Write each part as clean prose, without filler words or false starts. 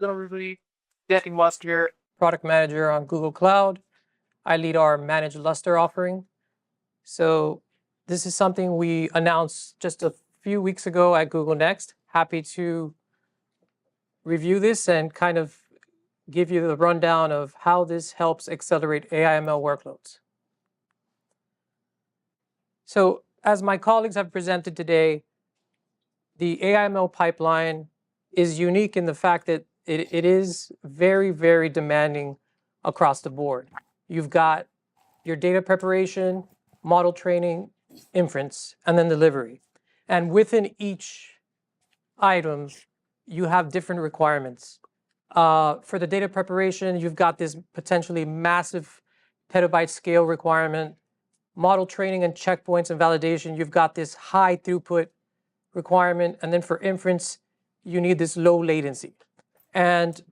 Hello, everybody. DDN Eawaz here, product manager on Google Cloud. I lead our Managed Lustre offering. So this is something we announced just a few weeks ago at Google Next. Happy to review this and kind of give you the rundown of how this helps accelerate AI/ML workloads. So as my colleagues have presented today, the AI/ML pipeline is unique in the fact that it is very, very demanding across the board. You've got your data preparation, model training, inference, and then delivery. And within each item, you have different requirements. For the data preparation, you've got this potentially massive petabyte scale requirement. Model training and checkpoints and validation, you've got this high throughput requirement. And then for inference, you need this low latency. And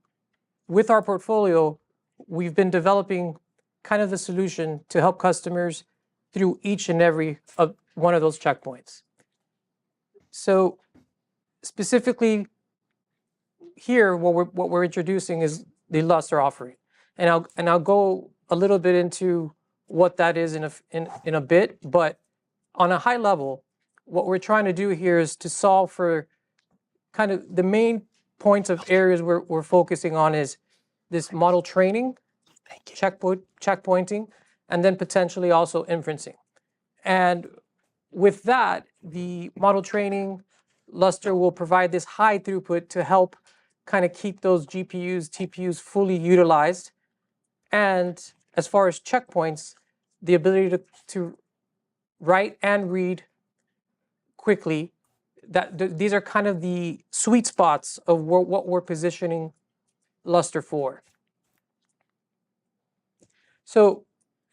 with our portfolio, we've been developing kind of a solution to help customers through each and every one of those checkpoints. So specifically here, what we're introducing is the Lustre offering. And I'll go a little bit into what that is in a bit, but on a high level, what we're trying to do here is to solve for kind of the main points of areas we're focusing on is this model training, checkpointing, and then potentially also inferencing. And with that, the model training Lustre will provide this high throughput to help kind of keep those GPUs, TPUs fully utilized. And as far as checkpoints, the ability to write and read quickly, these are kind of the sweet spots of what we're positioning Lustre for. So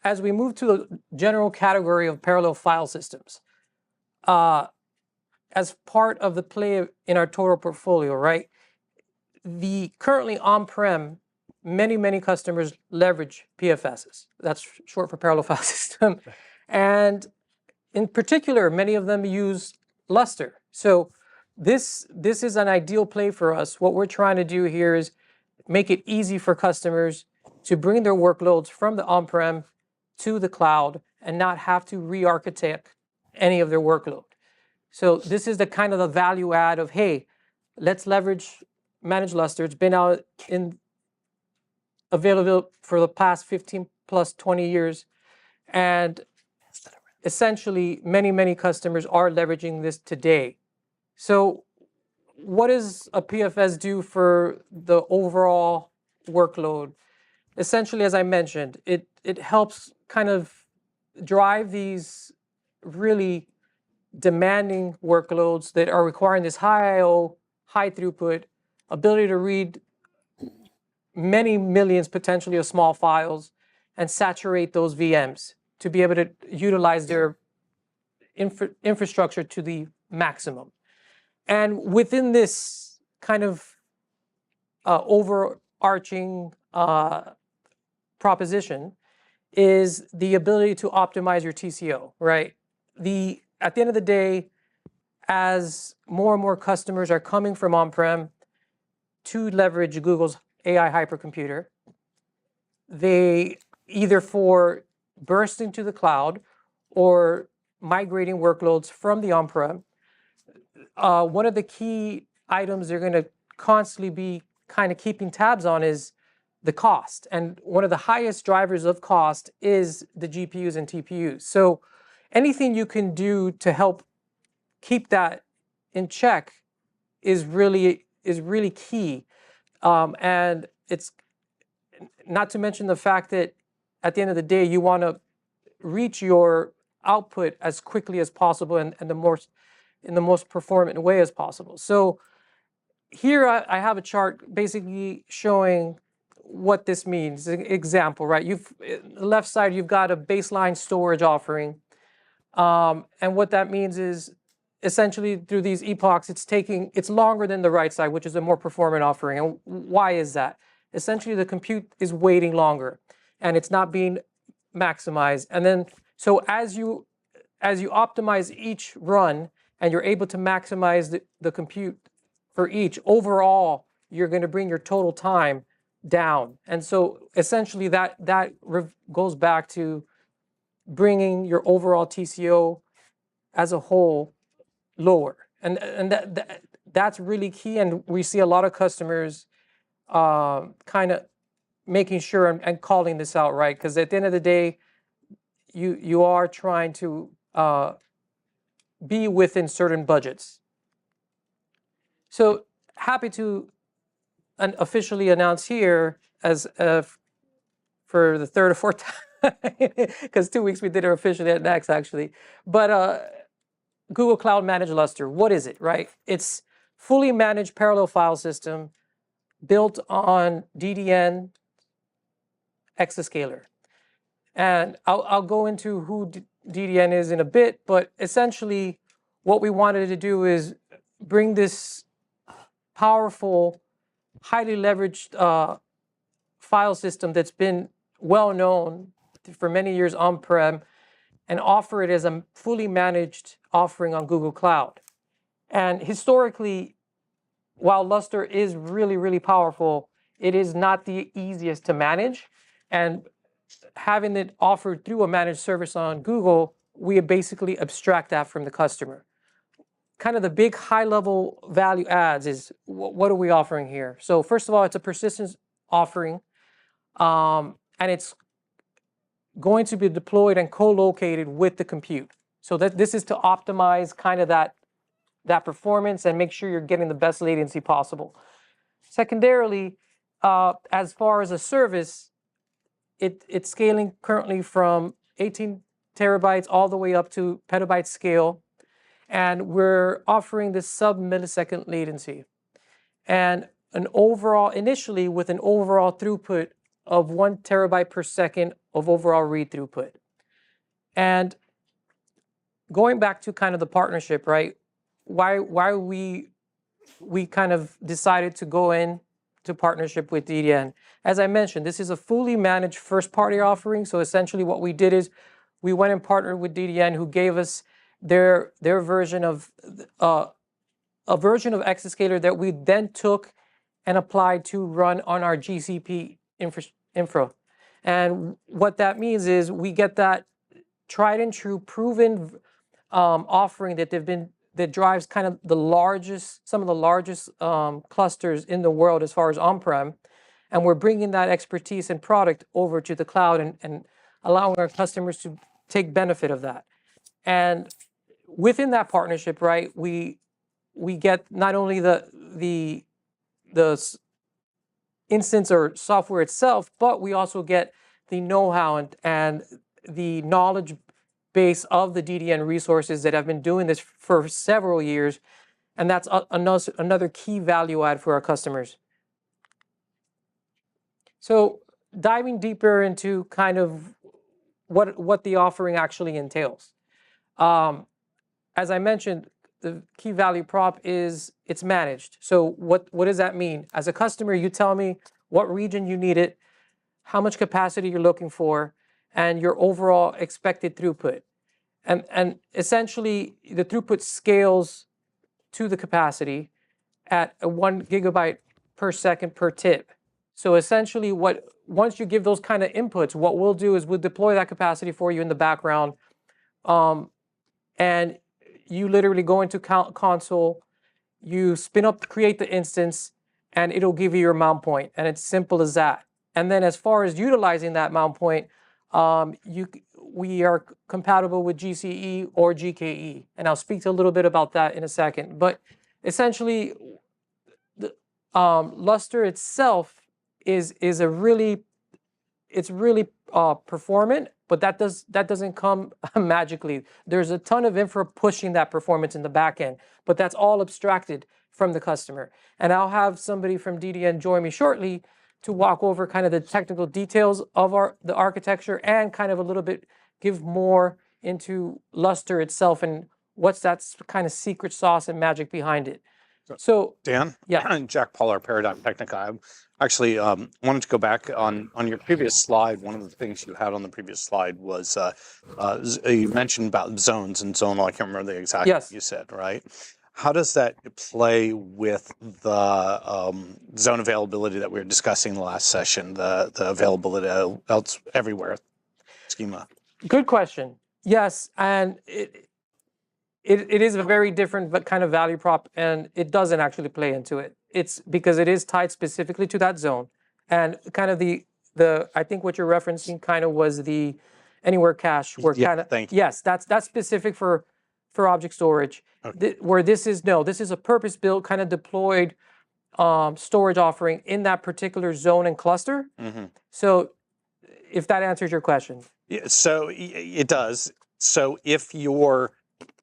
as we move to the general category of parallel file systems, as part of the play in our total portfolio, right? The currently on-prem, many customers leverage PFSs. That's short for parallel file system. And in particular, many of them use Lustre. So this is an ideal play for us. What we're trying to do here is make it easy for customers to bring their workloads from the on-prem to the cloud and not have to re-architect any of their workload. So this is the kind of the value add of, hey, let's leverage Managed Lustre. It's been out available for the past 15 plus 20 years. And essentially, many customers are leveraging this today. So what does a PFS do for the overall workload? Essentially, as I mentioned, it helps kind of drive these really demanding workloads that are requiring this high I/O, high throughput, ability to read many millions potentially of small files and saturate those VMs to be able to utilize their infrastructure to the maximum. And within this kind of overarching proposition is the ability to optimize your TCO, right? At the end of the day, as more and more customers are coming from on-prem to leverage Google's AI hypercomputer, they either for bursting to the cloud or migrating workloads from the on-prem, one of the key items they're going to constantly be kind of keeping tabs on is the cost. And one of the highest drivers of cost is the GPUs and TPUs. So anything you can do to help keep that in check is really key. And it's not to mention the fact that at the end of the day, you want to reach your output as quickly as possible and in the most performant way as possible. So here I have a chart basically showing what this means. An example, right? On the left side, you've got a baseline storage offering. And what that means is essentially through these epochs, it's longer than the right side, which is a more performant offering. And why is that? Essentially, the compute is waiting longer and it's not being maximized. And then, so as you optimize each run and you're able to maximize the compute for each, overall, you're going to bring your total time down. And so essentially that goes back to bringing your overall TCO as a whole lower. And that's really key. And we see a lot of customers kind of making sure and calling this out, right? Because at the end of the day, you are trying to be within certain budgets. So happy to officially announce here as for the third or fourth time, because 2 weeks we did it officially at Next actually. But Google Cloud Managed Lustre, what is it, right? It's fully managed parallel file system built on DDN Exascaler. And I'll go into who DDN is in a bit, but essentially what we wanted to do is bring this powerful, highly leveraged file system that's been well known for many years on-prem and offer it as a fully managed offering on Google Cloud. And historically, while Lustre is really, really powerful, it is not the easiest to manage. And having it offered through a managed service on Google, we basically abstract that from the customer. Kind of the big high-level value adds is what are we offering here? So first of all, it's a persistence offering, and it's going to be deployed and co-located with the compute. So that this is to optimize kind of that performance and make sure you're getting the best latency possible. Secondarily, as far as a service, it's scaling currently from 18 terabytes all the way up to petabyte scale. And we're offering this sub-millisecond latency. And initially with an overall throughput of 1 terabyte per second of overall read throughput. And going back to kind of the partnership, right? Why we kind of decided to go in to partnership with DDN. As I mentioned, this is a fully managed first-party offering. So essentially what we did is we went and partnered with DDN, who gave us their version of a version of Exascaler that we then took and applied to run on our GCP infra. And what that means is we get that tried and true, proven offering that drives kind of some of the largest clusters in the world as far as on-prem. And we're bringing that expertise and product over to the cloud and allowing our customers to take benefit of that. And within that partnership, right, we get not only the instance or software itself, but we also get the know-how and the knowledge base of the DDN resources that have been doing this for several years. And that's another key value add for our customers. So diving deeper into kind of what the offering actually entails. As I mentioned, the key value prop is it's managed. So what does that mean? As a customer, you tell me what region you need it, how much capacity you're looking for, and your overall expected throughput. And essentially, the throughput scales to the capacity at 1 gigabyte per second per tip. So essentially, once you give those kind of inputs, what we'll do is we'll deploy that capacity for you in the background, and you literally go into console, you spin up, create the instance, and it'll give you your mount point, and it's simple as that. And then as far as utilizing that mount point, we are compatible with GCE or GKE, and I'll speak to a little bit about that in a second. But essentially, the Lustre itself is really performant, but that doesn't come magically. There's a ton of infra pushing that performance in the back end, but that's all abstracted from the customer. And I'll have somebody from DDN join me shortly to walk over kind of the technical details of the architecture and kind of a little bit give more into Lustre itself and what's that kind of secret sauce and magic behind it. So Dan, yeah, Jack Pollard, Paradigm Technica. I actually wanted to go back on your previous slide. One of the things you had on the previous slide was you mentioned about zones and zonal. I can't remember the exact yes. you said, right? how does that play with the zone availability that we were discussing in the last session, the availability else everywhere schema? Good question. Yes, and it is a very different kind of value prop, and it doesn't actually play into it. It's because it is tied specifically to that zone, and kind of the I think what you're referencing kind of was the anywhere cache, where Yeah, kind of thank you. yes, that's specific for object storage. Okay. Where this is this is a purpose-built kind of deployed storage offering in that particular zone and cluster. Mm-hmm. So, if that answers your question. Yeah, so it does. So if you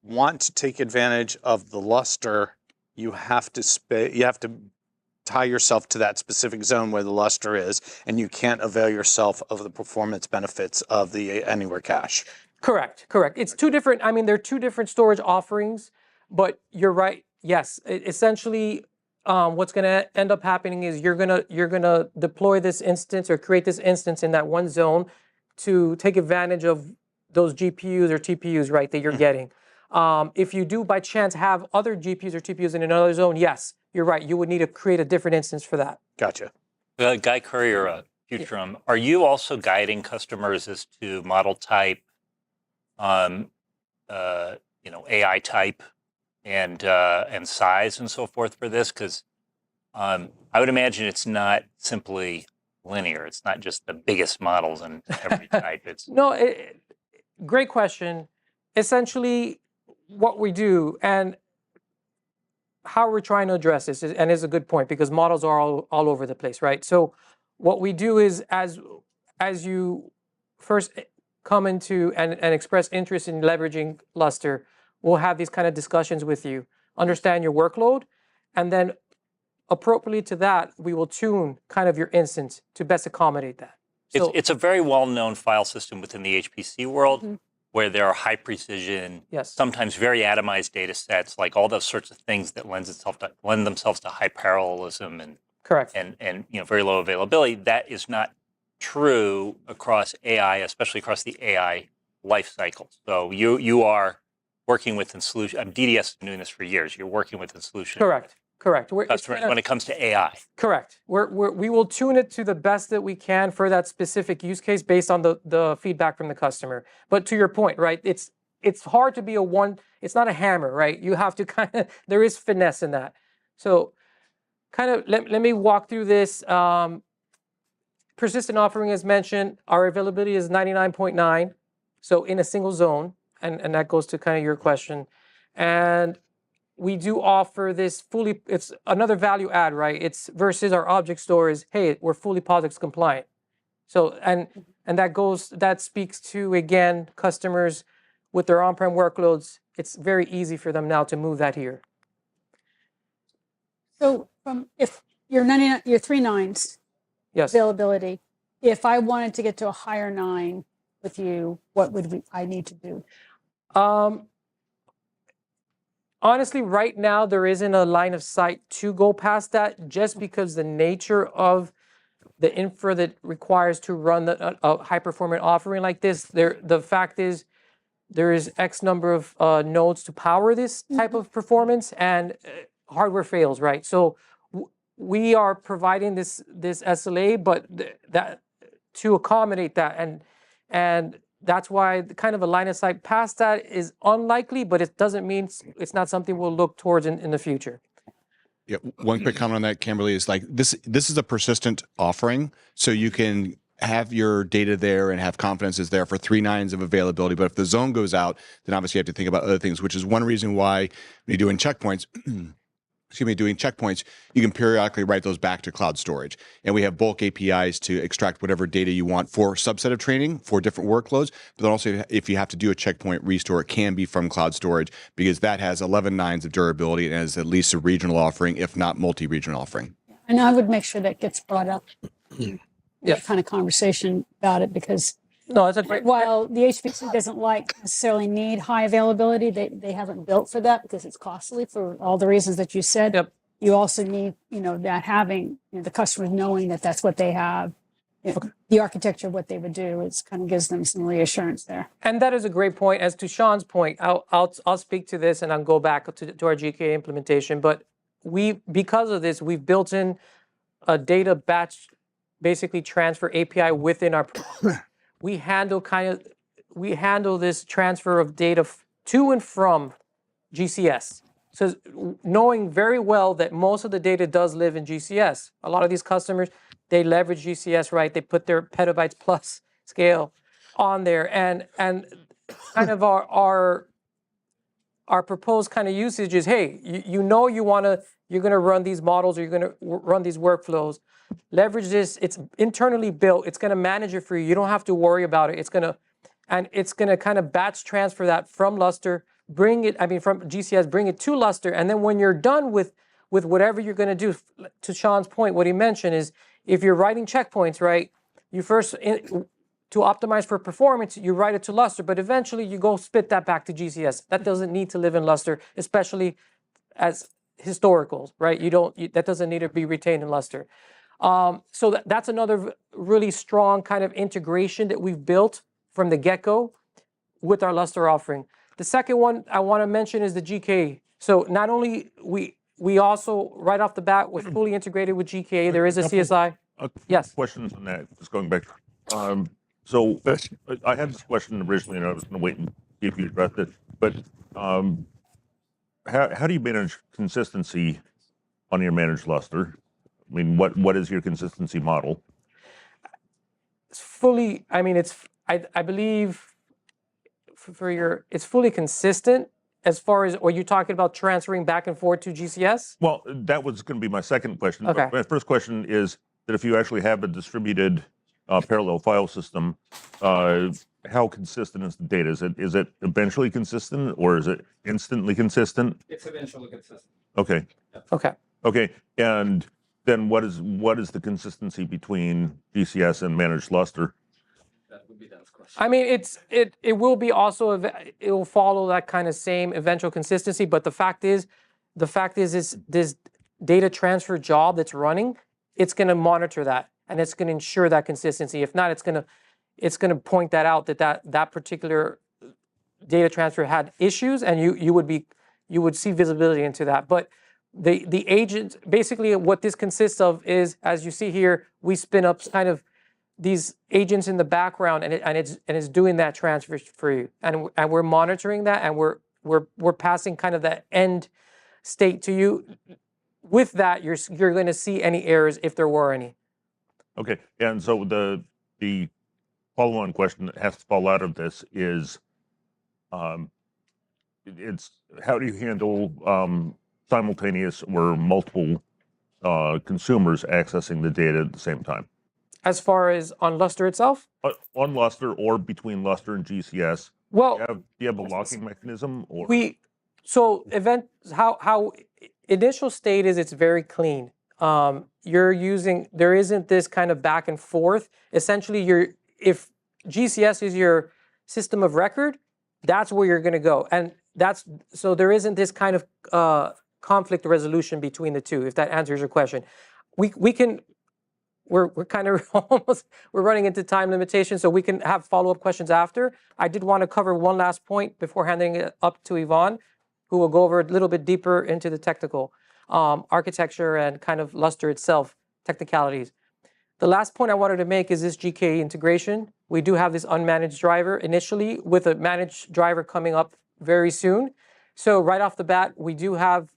want to take advantage of the Lustre, you have to tie yourself to that specific zone where the Lustre is, and you can't avail yourself of the performance benefits of the anywhere cache. Correct. It's two different. I mean, they're two different storage offerings, but you're right. Yes, essentially, what's going to end up happening is you're gonna deploy this instance or create this instance in that one zone to take advantage of those GPUs or TPUs, right, that you're getting. If you do by chance have other GPUs or TPUs in another zone, yes, you're right. You would need to create a different instance for that. Gotcha. Guy Courier, Futrum, are you also guiding customers as to model type, AI type, and size and so forth for this? Because I would imagine it's not simply linear. It's not just the biggest models in every type. It's great question. Essentially, what we do and how we're trying to address this is a good point, because models are all over the place, right? So what we do is as you first come into and express interest in leveraging Lustre, we'll have these kind of discussions with you, understand your workload, and then appropriately to that, we will tune kind of your instance to best accommodate that. So it's a very well-known file system within the HPC world, where there are high precision, sometimes very atomized data sets, like all those sorts of things that lend themselves to high parallelism and correct and very low availability. That is not true across AI, especially across the AI life cycle. So you are working within solution. DDS has been doing this for years. You're working within solution. Correct. Customer, when it comes to AI. Correct. We will tune it to the best that we can for that specific use case based on the feedback from the customer. But to your point, right? It's hard to be it's not a hammer, right? You have to there is finesse in that. So kind of let me walk through this. Persistent offering, as mentioned, our availability is 99.9. So in a single zone, and that goes to kind of your question. And we do offer this it's another value add, right? It's versus our object store is, hey, we're fully POSIX compliant. So, and that speaks to, again, customers with their on-prem workloads. It's very easy for them now to move that here. So if you're 3 nines availability, if I wanted to get to a higher 9 with you, what would I need to do? Honestly, right now, there isn't a line of sight to go past that, just because the nature of the infra that requires to run a high-performant offering like this, the fact is there is X number of nodes to power this type of performance, and hardware fails, right? So we are providing this SLA, but that to accommodate that, and that's why kind of a line of sight past that is unlikely, but it doesn't mean it's not something we'll look towards in the future. Yeah, one quick comment on that, Kimberly, is like this is a persistent offering, so you can have your data there and have confidence is there for 3 nines of availability. But if the zone goes out, then obviously you have to think about other things, which is one reason why when you're doing checkpoints, you can periodically write those back to cloud storage. And we have bulk APIs to extract whatever data you want for a subset of training for different workloads. But then also, if you have to do a checkpoint restore, it can be from cloud storage, because that has 11 nines of durability and is at least a regional offering, if not multi-regional offering. And I would make sure that gets brought up, kind of conversation about it, because no, it's a great. While the HPC doesn't necessarily need high availability, they haven't built for that because it's costly for all the reasons that you said. Yep. You also need, that having the customers knowing that that's what they have, the architecture of what they would do is kind of gives them some reassurance there. And that is a great point. As to Sean's point, I'll speak to this and I'll go back to our GKA implementation. But because of this, we've built in a data batch, basically transfer API within our. We handle this transfer of data to and from GCS. So knowing very well that most of the data does live in GCS. A lot of these customers, they leverage GCS, right? They put their petabytes plus scale on there, and kind of our proposed kind of usage is, hey, you're gonna run these models, or you're gonna run these workflows. Leverage this. It's internally built. It's gonna manage it for you. You don't have to worry about it. It's gonna kind of batch transfer that from Lustre, from GCS, bring it to Lustre, and then when you're done with whatever you're gonna do, to Sean's point, what he mentioned is, if you're writing checkpoints, right, you first, to optimize for performance, you write it to Lustre, but eventually you go spit that back to GCS. That doesn't need to live in Lustre, especially as historicals, right? That doesn't need to be retained in Lustre. So that's another really strong kind of integration that we've built from the get-go with our Lustre offering. The second one I want to mention is the GKA. So not only we also, right off the bat, we're fully integrated with GKA. There is a CSI. Yes. Questions on that, just going back. So I had this question originally, and I was going to wait and see if you addressed it. But how do you manage consistency on your managed Lustre? I mean, what is your consistency model? It's fully, I believe it's fully consistent. As far as, are you talking about transferring back and forth to GCS? Well, that was going to be my second question. Okay. My first question is that if you actually have a distributed parallel file system, how consistent is the data? Is it eventually consistent, or is it instantly consistent? It's eventually consistent. Okay. Okay. Okay. And then what is the consistency between GCS and managed Lustre? That would be Dan's question. I mean, it will be also, it will follow that kind of same eventual consistency. But the fact is this data transfer job that's running, it's going to monitor that, and it's going to ensure that consistency. If not, it's going to point that out, that particular data transfer had issues, and you would see visibility into that. But the agent, basically what this consists of is, as you see here, we spin up kind of these agents in the background, and it's doing that transfer for you, and we're monitoring that, and we're passing kind of that end state to you. With that, you're going to see any errors if there were any. Okay, and so the follow-on question that has to fall out of this is, it's how do you handle simultaneous or multiple consumers accessing the data at the same time? As far as on Lustre itself? On Lustre or between Lustre and GCS? Well, do you have a locking mechanism? Or how initial state is, it's very clean. There isn't this kind of back and forth. Essentially, if GCS is your system of record, that's where you're going to go, and so there isn't this kind of conflict resolution between the two. If that answers your question, we're kind of we're running into time limitations, so we can have follow-up questions after. I did want to cover one last point before handing it up to Yvonne, who will go over a little bit deeper into the technical architecture and kind of Lustre itself, technicalities. The last point I wanted to make is this GKA integration. We do have this unmanaged driver initially, with a managed driver coming up very soon. So right off the bat, we do have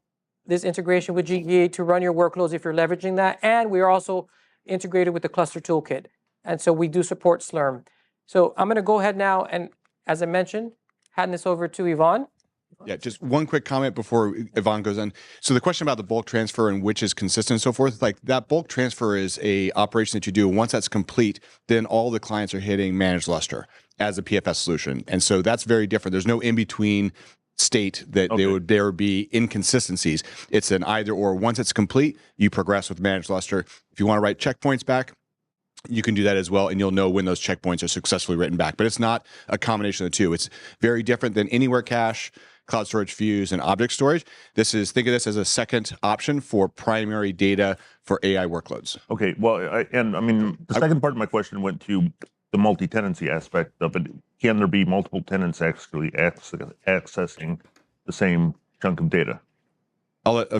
this integration with GKA to run your workloads if you're leveraging that, and we are also integrated with the cluster toolkit. And so we do support Slurm. So I'm going to go ahead now, and as I mentioned, hand this over to Yvonne. Yeah, just one quick comment before Yvonne goes on. So the question about the bulk transfer and which is consistent and so forth, like that bulk transfer is a operation that you do. Once that's complete, then all the clients are hitting managed Lustre as a PFS solution. And so that's very different. There's no in-between state that there would be inconsistencies. It's an either or. Once it's complete, you progress with managed Lustre. If you want to write checkpoints back, you can do that as well, and you'll know when those checkpoints are successfully written back. But it's not a combination of the two. It's very different than anywhere cache, cloud storage views, and object storage. Think of this as a second option for primary data for AI workloads. Okay, well, I mean, the second part of my question went to the multi-tenancy aspect of it. Can there be multiple tenants actually accessing the same chunk of data? I'll let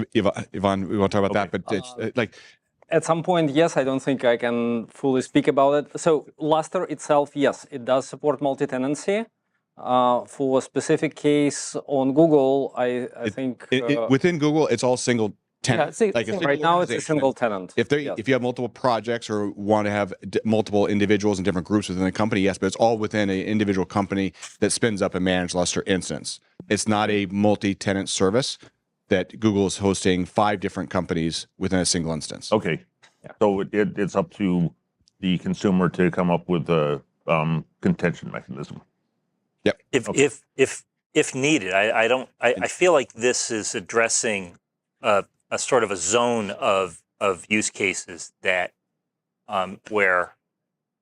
Ivan, we want to talk about that, but it's like... At some point, yes, I don't think I can fully speak about it. So Lustre itself, yes, it does support multi-tenancy. For a specific case on Google, I think... within Google, it's all single tenant. Yeah, right now, it's a single tenant. If you have multiple projects or want to have multiple individuals and different groups within the company, yes, but it's all within an individual company that spins up a managed Lustre instance. It's not a multi-tenant service that Google is hosting 5 different companies within a single instance. Okay, so it's up to the consumer to come up with a contention mechanism. Yep. If needed, I feel like this is addressing a sort of a zone of use cases that where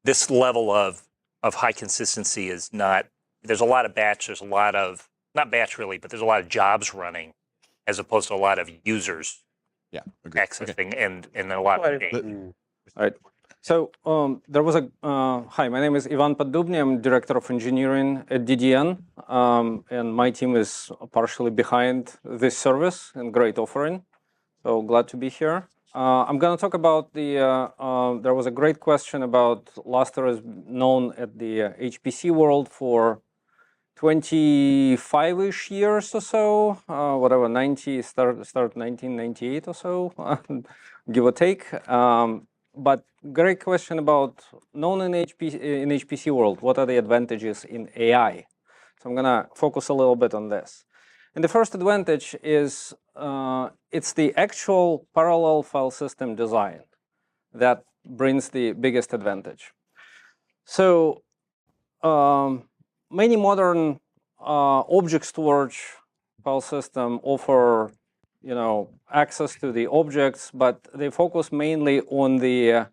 this level of high consistency is not. There's a lot of batch. There's a lot of not batch really, but there's a lot of jobs running, as opposed to a lot of users accessing and a lot of data. All right. So there was a, hi, my name is Ivan Podubny. I'm Director of Engineering at DDN. And my team is partially behind this service and great offering. So glad to be here. I'm going to talk about there was a great question about Lustre is known at the HPC world for 25-ish years or so, whatever, 1998 or so, give or take. But great question about known in HPC world, what are the advantages in AI? So I'm gonna focus a little bit on this. And the first advantage is it's the actual parallel file system design that brings the biggest advantage. So many modern object storage file system offer, access to the objects, but they focus mainly on the,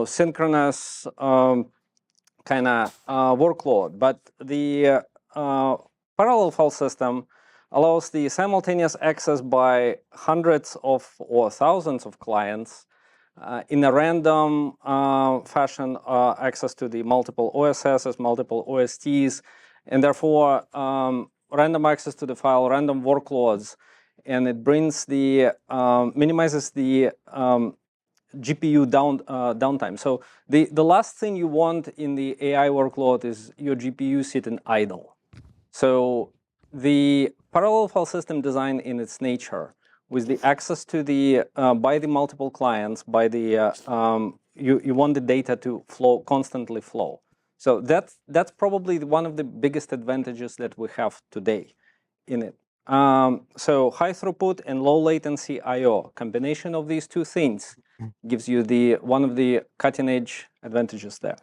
synchronous kind of workload. But the parallel file system allows the simultaneous access by hundreds of or thousands of clients in a random fashion, access to the multiple OSSs, multiple OSTs, and therefore random access to the file, random workloads, and it brings the minimizes the GPU downtime. So the last thing you want in the AI workload is your GPU sitting idle. So the parallel file system design in its nature, with the access to the by the multiple clients, by the you want the data to constantly flow. So that's probably one of the biggest advantages that we have today in it. So high throughput and low latency I/O combination of these two things gives you one of the cutting edge advantages there.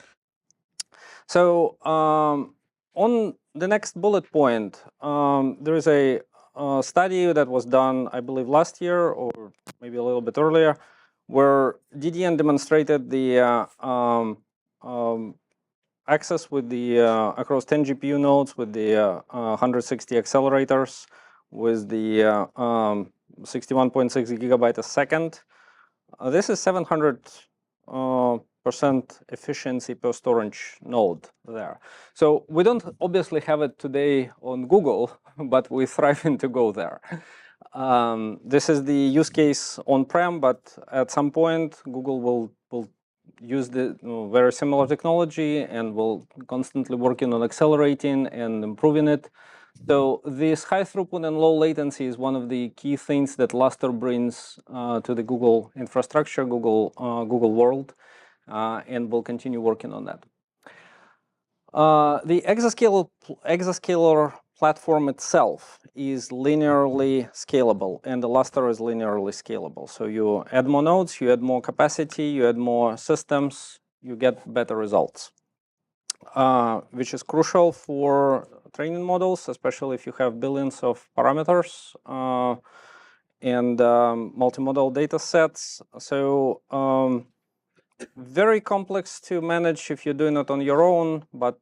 So on the next bullet point, there is a study that was done, I believe, last year or maybe a little bit earlier, where DDN demonstrated the access with the across 10 GPU nodes with the 160 accelerators with the 61.6 gigabyte a second. This is 700% efficiency per storage node there. So we don't obviously have it today on Google, but we're thriving to go there. This is the use case on-prem, but at some point Google will use the very similar technology and will constantly working on accelerating and improving it. So this high throughput and low latency is one of the key things that Lustre brings to the Google infrastructure, Google world, and we'll continue working on that. The Exascaler platform itself is linearly scalable, and the Lustre is linearly scalable. So you add more nodes, you add more capacity, you add more systems, you get better results, which is crucial for training models, especially if you have billions of parameters and multimodal data sets. So very complex to manage if you're doing it on your own, but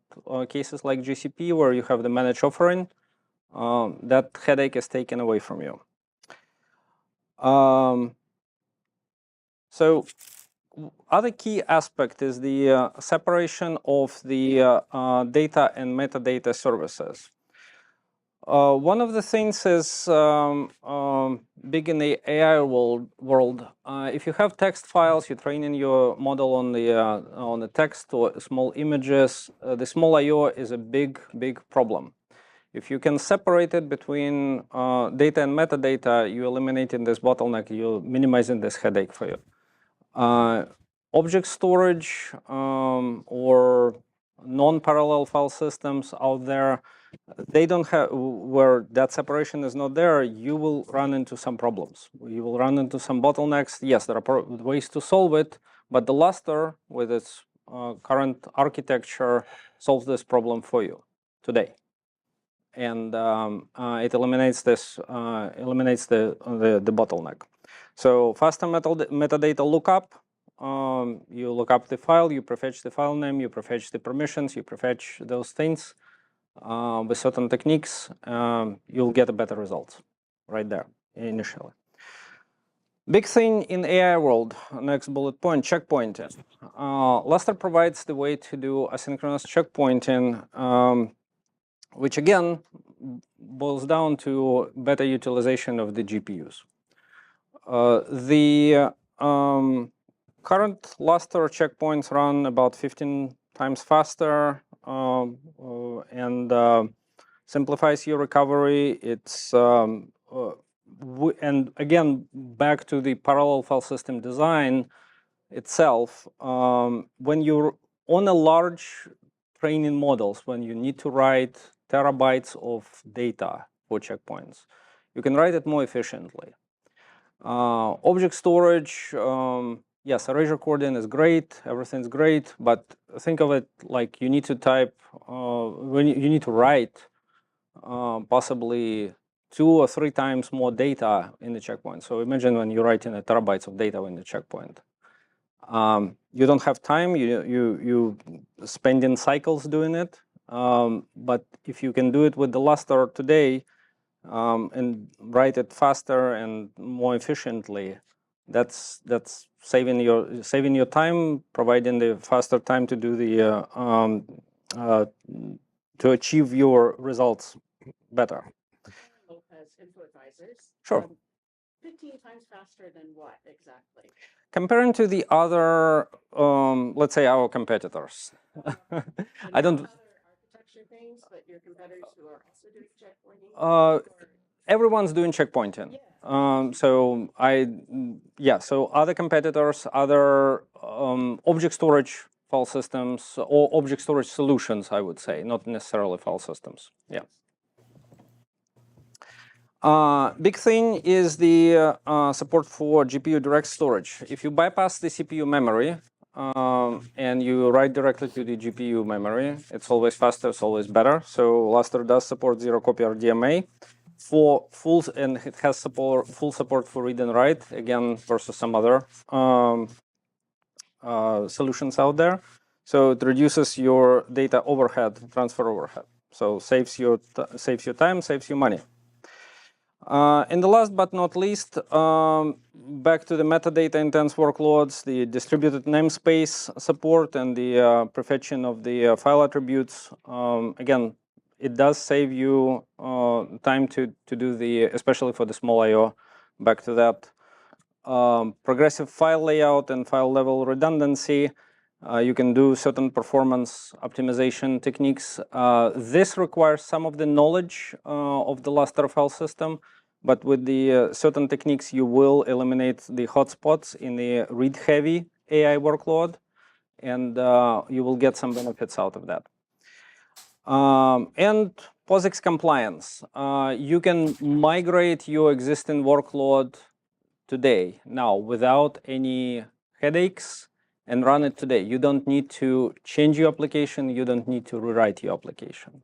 cases like GCP where you have the managed offering that headache is taken away from you. So other key aspect is the separation of the data and metadata services. One of the things is big in the AI world. If you have text files, you're training your model on the text or small images. The small I/O is a big problem. If you can separate it between data and metadata, you're eliminating this bottleneck. You're minimizing this headache for you. Object storage or non-parallel file systems out there, they don't have, where that separation is not there, you will run into some problems. You will run into some bottlenecks. Yes, there are ways to solve it, but the Lustre with its current architecture solves this problem for you today. And it eliminates this, eliminates the bottleneck. So faster metadata lookup. You look up the file, you prefetch the file name, you prefetch the permissions, you prefetch those things with certain techniques. You'll get a better results right there initially. Big thing in AI world, next bullet point, checkpointing. Lustre provides the way to do asynchronous checkpointing, which again boils down to better utilization of the GPUs. The current Lustre checkpoints run about 15 times faster and simplifies your recovery. It's and again, back to the parallel file system design itself, when you're on a large training models, when you need to write terabytes of data for checkpoints, you can write it more efficiently. Object storage, yes, erasure cording is great, everything's great, but think of it like you need to type, when you need to write possibly 2 or 3 times more data in the checkpoint. So imagine when you're writing a terabytes of data in the checkpoint. You don't have time, you spending cycles doing it, but if you can do it with the Lustre today and write it faster and more efficiently, that's saving your time, providing the faster time to do the to achieve your results better. As info advisors. Sure. 15 times faster than what exactly? Comparing to the other, let's say our competitors. I don't. Other architecture things, but your competitors who are also doing checkpointing. Everyone's doing checkpointing. Yeah. So other competitors, other object storage file systems or object storage solutions, I would say, not necessarily file systems. Yeah. Big thing is the support for GPU direct storage. If you bypass the CPU memory and you write directly to the GPU memory, it's always faster, it's always better. So Lustre does support zero copy RDMA for full, and it has full support for read and write, again, versus some other solutions out there. So it reduces your data overhead, transfer overhead. So saves your time, saves you money. And the last but not least, back to the metadata intense workloads, the distributed namespace support and the prefetching of the file attributes. Again, it does save you time to do the, especially for the small I/O. Back to that. Progressive file layout and file level redundancy. You can do certain performance optimization techniques. This requires some of the knowledge of the Lustre file system, but with the certain techniques, you will eliminate the hotspots in the read-heavy AI workload, and you will get some benefits out of that. And POSIX compliance. You can migrate your existing workload today, now, without any headaches, and run it today. You don't need to change your application. You don't need to rewrite your application.